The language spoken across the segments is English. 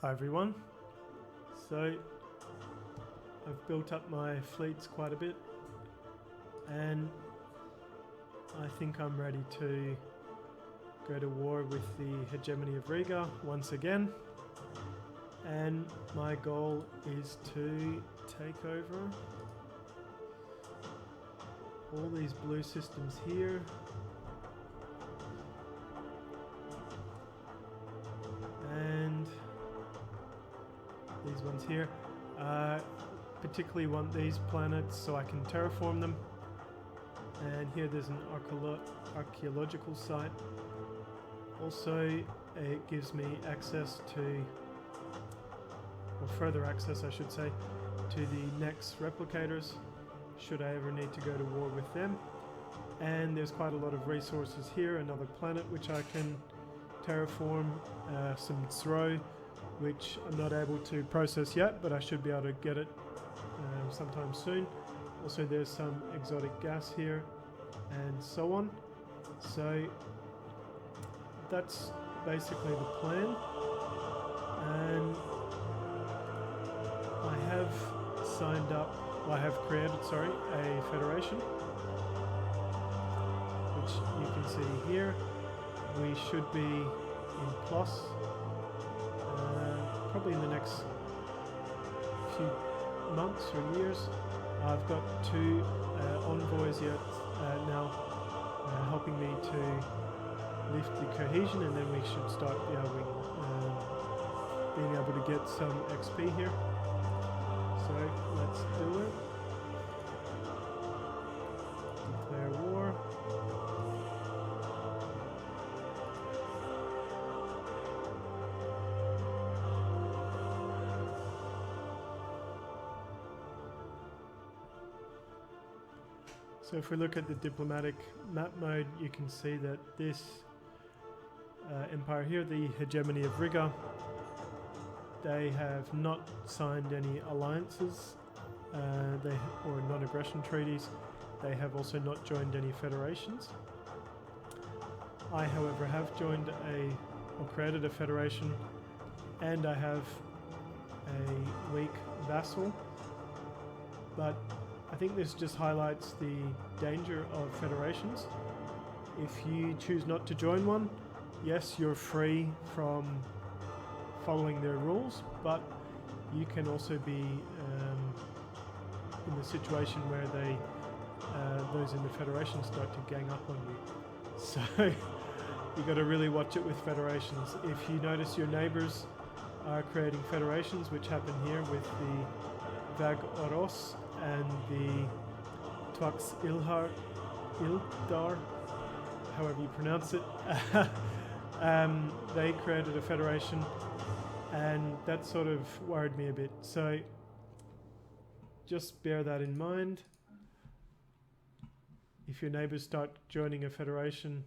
Hi everyone. So I've built up my fleets quite a bit and I think I'm ready to go to war with the Hegemony of Rigga once again, and my goal is to take over all these blue systems here and these ones here. Particularly want these planets so I can terraform them. And here there's an archaeological site. Also, it gives me access to, or further access I should say, to the next replicators should I ever need to go to war with them. And there's quite a lot of resources here. Another planet which I can terraform, some throw, which I'm not able to process yet, but I should be able to get it sometime soon. Also there's some exotic gas here and so on. So that's basically the plan, and I have signed up, well, I have created, a federation, which you can see here. We should be in plus probably in the next few months or years. I've got two envoys yet now helping me to lift the cohesion, and then we should start being able to get some XP here. So let's do it. Declare war. So if we look at the diplomatic map mode, you can see that this empire here, the Hegemony of Rigga, they have not signed any alliances or non-aggression treaties. They have also not joined any federations. I, however, have joined or created a federation, and I have a weak vassal, but I think this just highlights the danger of federations. If you choose not to join one, yes, you're free from following their rules, but you can also be in the situation where those in the federation start to gang up on you. So you got to really watch it with federations. If you notice your neighbors are creating federations, which happen here with the Vag Oros and the Twax Ildar, however you pronounce it, they created a federation, and that sort of worried me a bit. So just bear that in mind. If your neighbors start joining a federation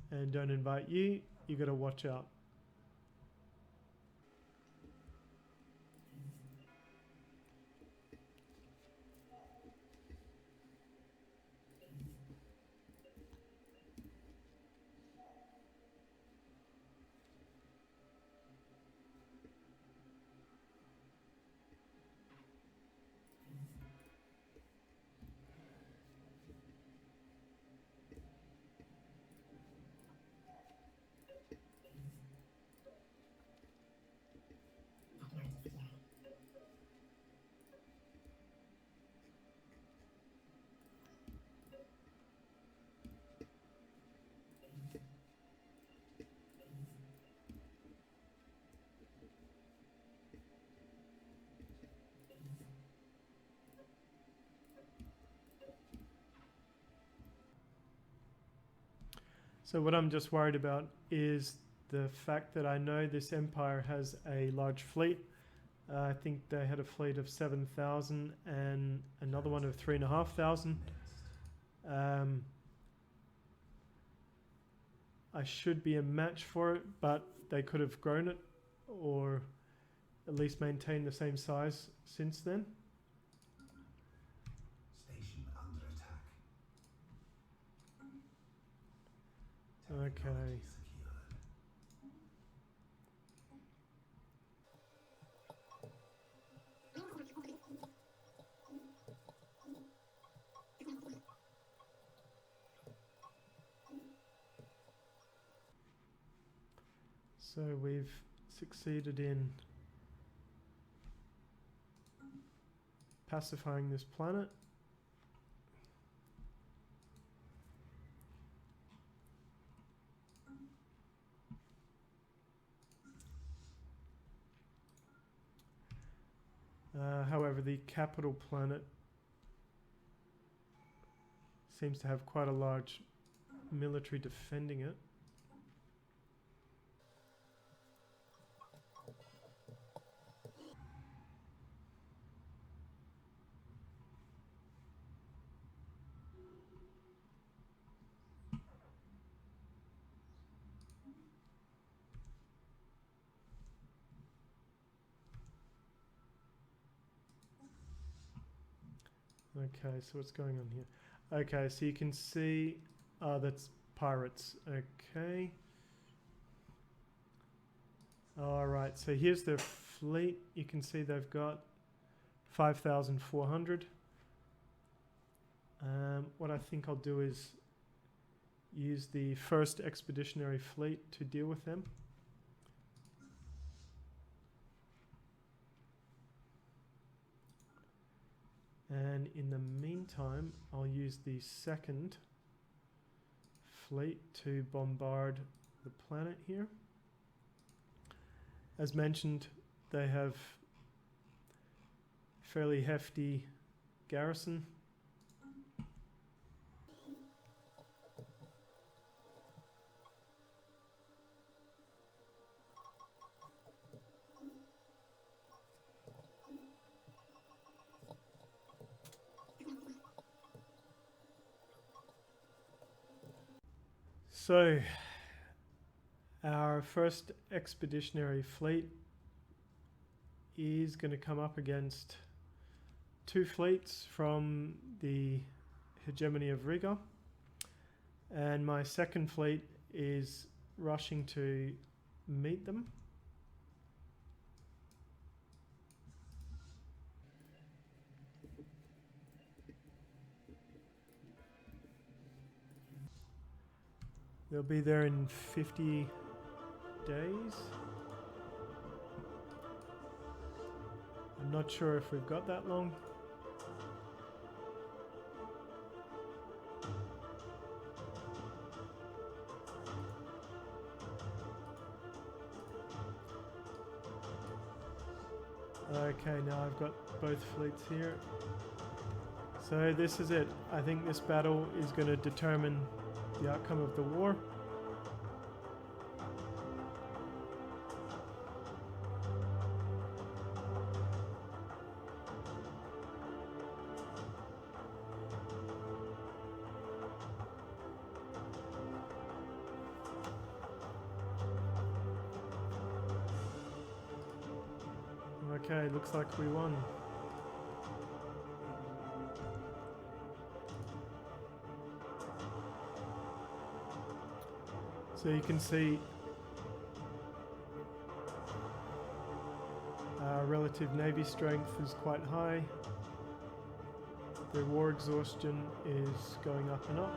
and don't invite you, you got to watch out. So what I'm just worried about is the fact that I know this empire has a large fleet. I think they had a fleet of 7,000 and another one of 3,500. I should be a match for it, but they could have grown it or at least maintained the same size since then. Station under attack. Okay. So we've succeeded in pacifying this planet. However, the capital planet seems to have quite a large military defending it. Okay, so what's going on here? Okay, so you can see, that's pirates. Okay. Alright, so here's their fleet. You can see they've got 5,400. What I think I'll do is use the first expeditionary fleet to deal with them. And in the meantime, I'll use the second fleet to bombard the planet here. As mentioned, they have fairly hefty garrison. So, our first expeditionary fleet is going to come up against two fleets from the Hegemony of Rigga, and my second fleet is rushing to meet them. They'll be there in 50 days. I'm not sure if we've got that long. Okay, now I've got both fleets here. So this is it. I think this battle is going to determine the outcome of the war. Okay, looks like we won. So you can see relative navy strength is quite high. Their war exhaustion is going up and up.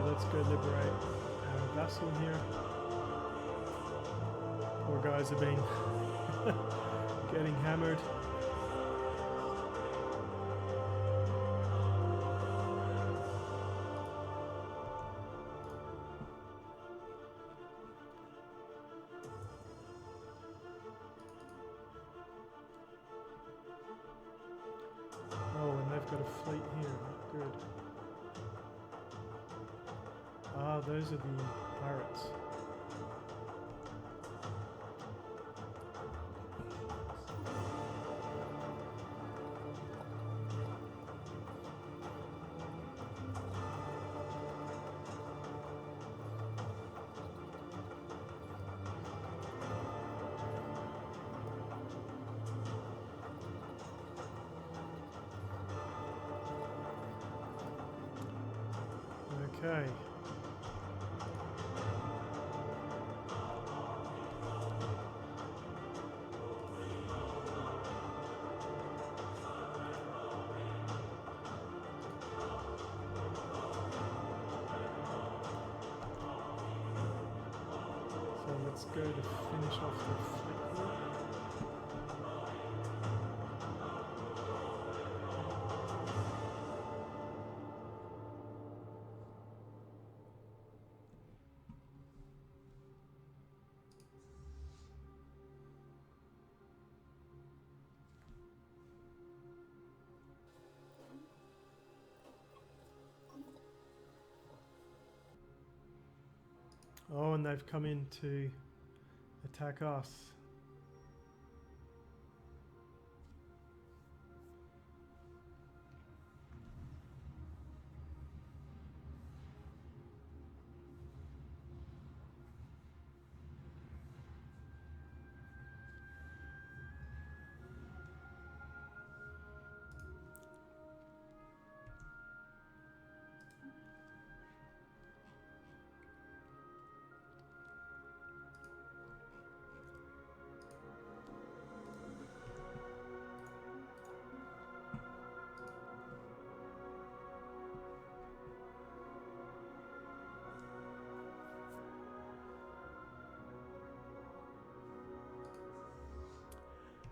Let's go liberate our vessel here. Poor guys are being getting hammered. Oh, and they've got a fleet here. Good. Ah, those are the pirates. Okay. So let's go to finish off the fleet group. Oh, and they've come in to attack us.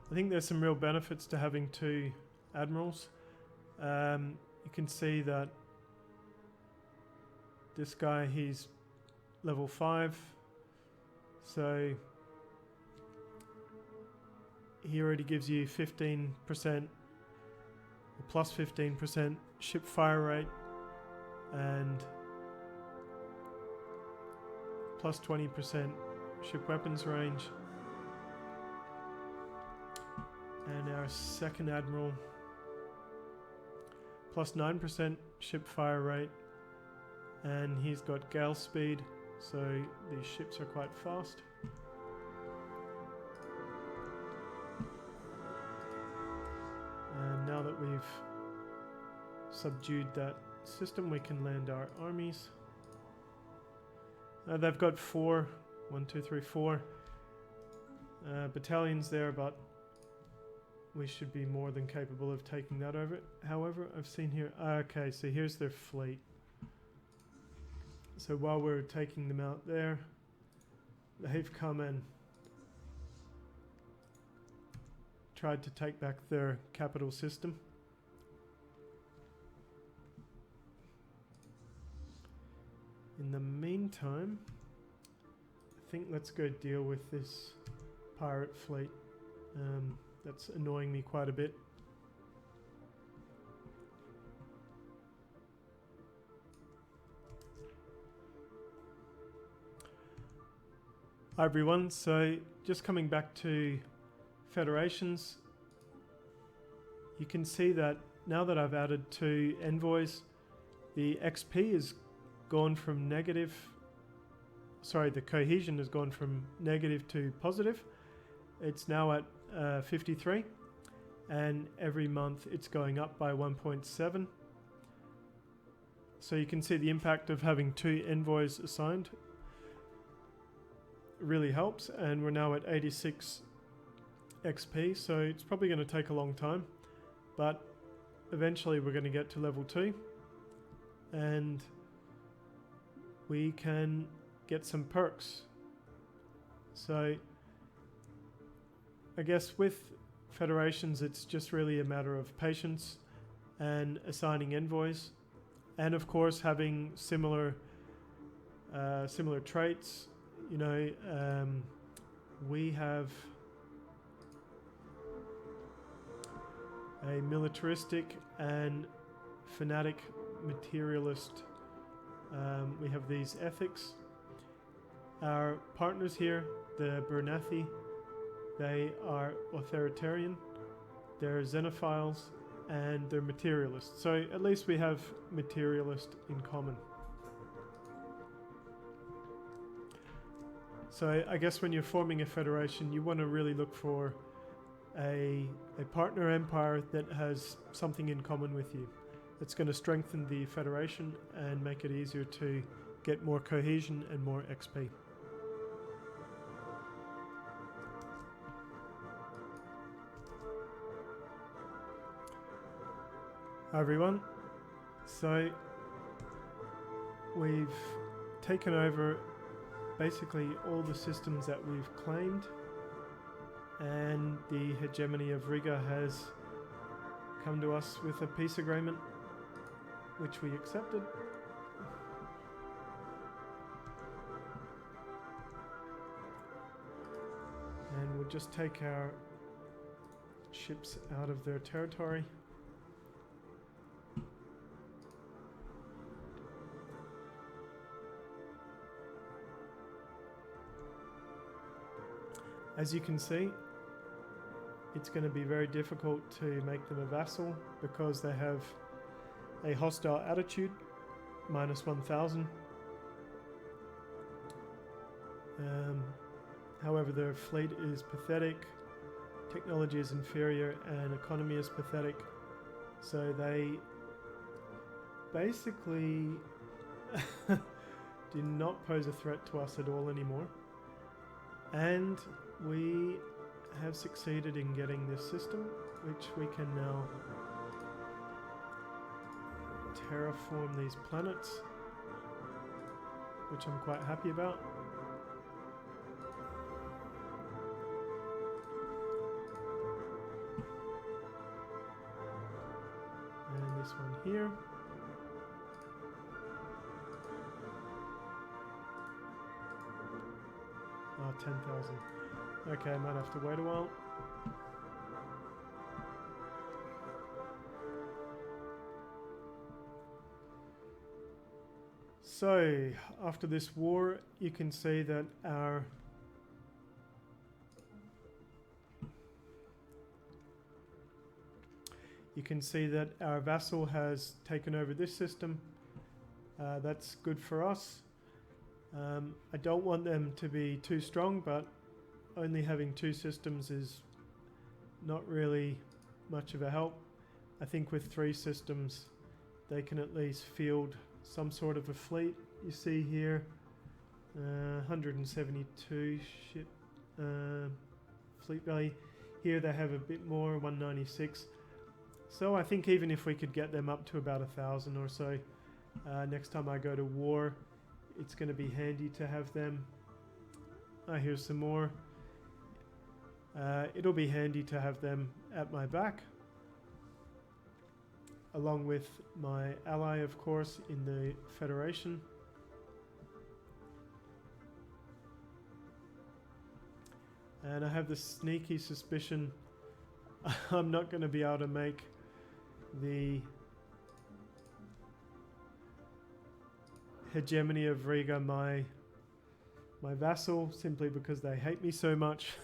I think there's some real benefits to having two admirals. You can see that this guy, he's level 5, so he already gives you 15% plus 15% ship fire rate and plus 20% ship weapons range. And our second admiral, plus 9% ship fire rate, and he's got gale speed, so these ships are quite fast. And now that we've subdued that system, we can land our armies. They've got 4 battalions there, but we should be more than capable of taking that over. However, I've seen here... Okay, so here's their fleet. So while we're taking them out there, they've come and tried to take back their capital system. In the meantime, I think let's go deal with this pirate fleet. That's annoying me quite a bit. Hi everyone, so just coming back to Federations, you can see that now that I've added 2 envoys, the XP has gone from negative, sorry, the cohesion has gone from negative to positive. It's now at 53, and every month it's going up by 1.7. So you can see the impact of having 2 envoys assigned really helps, and we're now at 86 XP, so it's probably going to take a long time, but eventually we're going to get to level 2 and we can get some perks. So I guess with Federations it's just really a matter of patience and assigning envoys, and of course having similar traits. You know, we have a militaristic and fanatic materialist. We have these ethics. Our partners here, the Bernathi, they are authoritarian, they're xenophiles, and they're materialists. So at least we have materialist in common. So I guess when you're forming a federation, you want to really look for a partner empire that has something in common with you. It's going to strengthen the Federation and make it easier to get more cohesion and more XP. Hi everyone. So we've taken over basically all the systems that we've claimed, and the Hegemony of Rigga has come to us with a peace agreement which we accepted. And we'll just take our ships out of their territory. As you can see, it's going to be very difficult to make them a vassal because they have a hostile attitude, -1000. However, their fleet is pathetic, technology is inferior, and economy is pathetic. So they basically do not pose a threat to us at all anymore. And we have succeeded in getting this system, which we can now terraform these planets, which I'm quite happy about. And this one here. Oh, 10,000. Okay, I might have to wait a while. So, after this war, you can see that our vassal has taken over this system. That's good for us. I don't want them to be too strong, but only having 2 systems is not really much of a help. I think with 3 systems they can at least field some sort of a fleet. You see here 172 ship fleet value. Here they have a bit more, 196. So I think even if we could get them up to about 1,000 or so, next time I go to war, it's going to be handy to have them. Here's some more. It'll be handy to have them at my back, along with my ally, of course, in the Federation. And I have this sneaky suspicion I'm not going to be able to make the Hegemony of Rigga my vassal, simply because they hate me so much.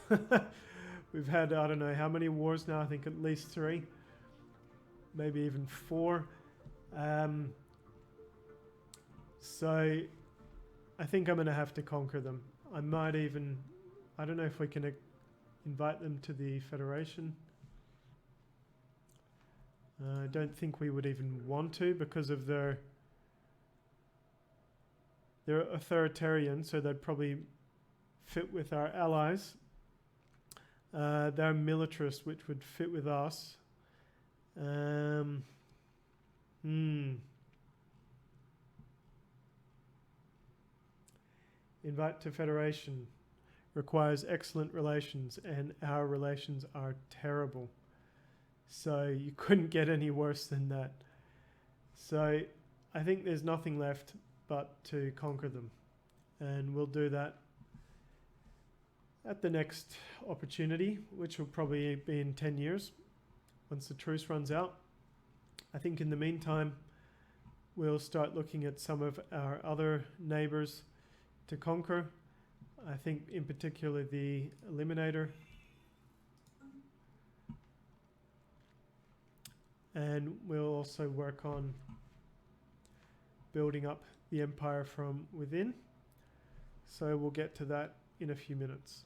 We've had, I don't know how many wars now, I think at least 3, maybe even 4. So I think I'm going to have to conquer them. I might even, I don't know if we can invite them to the Federation. I don't think we would even want to, because of they're authoritarian, so they'd probably fit with our allies. They're militarist, which would fit with us. Invite to Federation requires excellent relations, and our relations are terrible. So you couldn't get any worse than that. So I think there's nothing left but to conquer them. And we'll do that at the next opportunity, which will probably be in 10 years, once the truce runs out. I think in the meantime, we'll start looking at some of our other neighbors to conquer. I think in particular the Eliminator. And we'll also work on building up the empire from within. So we'll get to that in a few minutes.